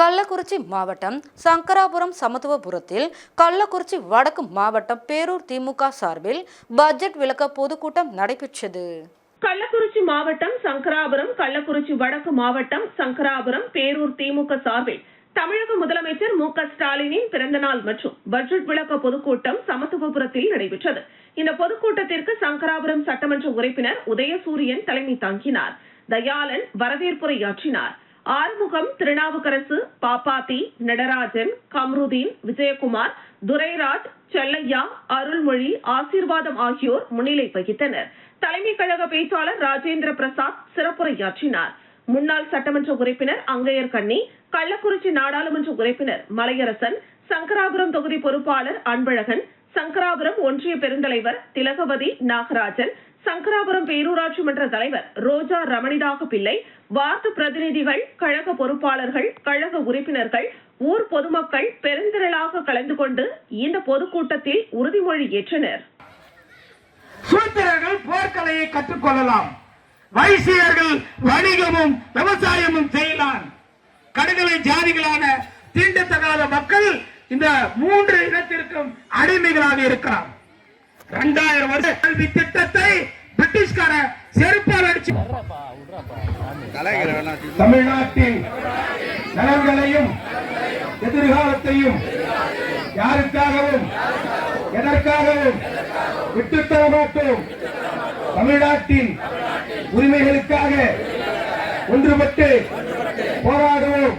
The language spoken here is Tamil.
கள்ளக்குறிச்சி மாவட்டம் சங்கராபுரம் சமத்துவபுரத்தில் கள்ளக்குறிச்சி வடக்கு மாவட்டம் பேரூர் திமுக சார்பில் பட்ஜெட் விளக்க பொதுக்கூட்டம் நடைபெற்றது. கள்ளக்குறிச்சி மாவட்டம் சங்கராபுரம், கள்ளக்குறிச்சி வடக்கு மாவட்டம் சங்கராபுரம், பேரூர் திமுக சார்பில் தமிழக முதலமைச்சர் மு.க. ஸ்டாலினின் பிறந்தநாள் மற்றும் பட்ஜெட் விளக்க பொதுக்கூட்டம் சமத்துவபுரத்தில் நடைபெற்றது. இந்த பொதுக்கூட்டத்திற்கு சங்கராபுரம் சட்டமன்ற உறுப்பினர் உதயசூரியன் தலைமை தாங்கினார். தயாளன் வரவேற்புரையாற்றினார். ஆறுமுகம், திருநாவுக்கரசு, பாப்பாத்தி, நடராஜன், கம்ருதீன், விஜயகுமார், துரைராஜ், செல்லையா, அருள்மொழி, ஆசீர்வாதம் ஆகியோர் முன்னிலை வகித்தனர். தலைமை கழக பேச்சாளர் ராஜேந்திர பிரசாத் சிறப்புரையாற்றினார். முன்னாள் சட்டமன்ற உறுப்பினர் அங்கையர் கண்ணி, கள்ளக்குறிச்சி நாடாளுமன்ற உறுப்பினர் மலையரசன், சங்கராபுரம் தொகுதி பொறுப்பாளர் அன்பழகன், சங்கராபுரம் ஒன்றிய பெருந்தலைவர் திலகவதி நாகராஜன், சங்கராபுரம் பேரூராட்சி மன்ற தலைவர் ரோஜா ரமணிதாக பிள்ளை, வார்டு பிரதிநிதிகள், கழக பொறுப்பாளர்கள், கழக உறுப்பினர்கள், ஊர் பொதுமக்கள் பெருந்திரளாக கலந்து கொண்டு இந்த பொதுக்கூட்டத்தில் உறுதிமொழி ஏற்றனர். சூத்திரர்கள் போர்க்கலையை கற்றுக்கொள்ளலாம், வைசியர்கள் வணிகமும் விவசாயமும் செய்யலாம். கடுகளை ஜாதிகளான தீண்டத்தகாத மக்கள் இந்த மூன்று இனத்திற்கும் அடிமைகளாக இருக்கிறார். 2000 வருட கல்வி திட்டத்தை பிரிட்டிஷ்கார செருப்பால் அடிச்சு தமிழ்நாட்டின் நலன்களையும் எதிர்காலத்தையும் யாருக்காகவும் எதற்காகவும் விட்டுத்தர மாட்டோம். தமிழ்நாட்டின் உரிமைகளுக்காக ஒன்றுபட்டு போராடுவோம்.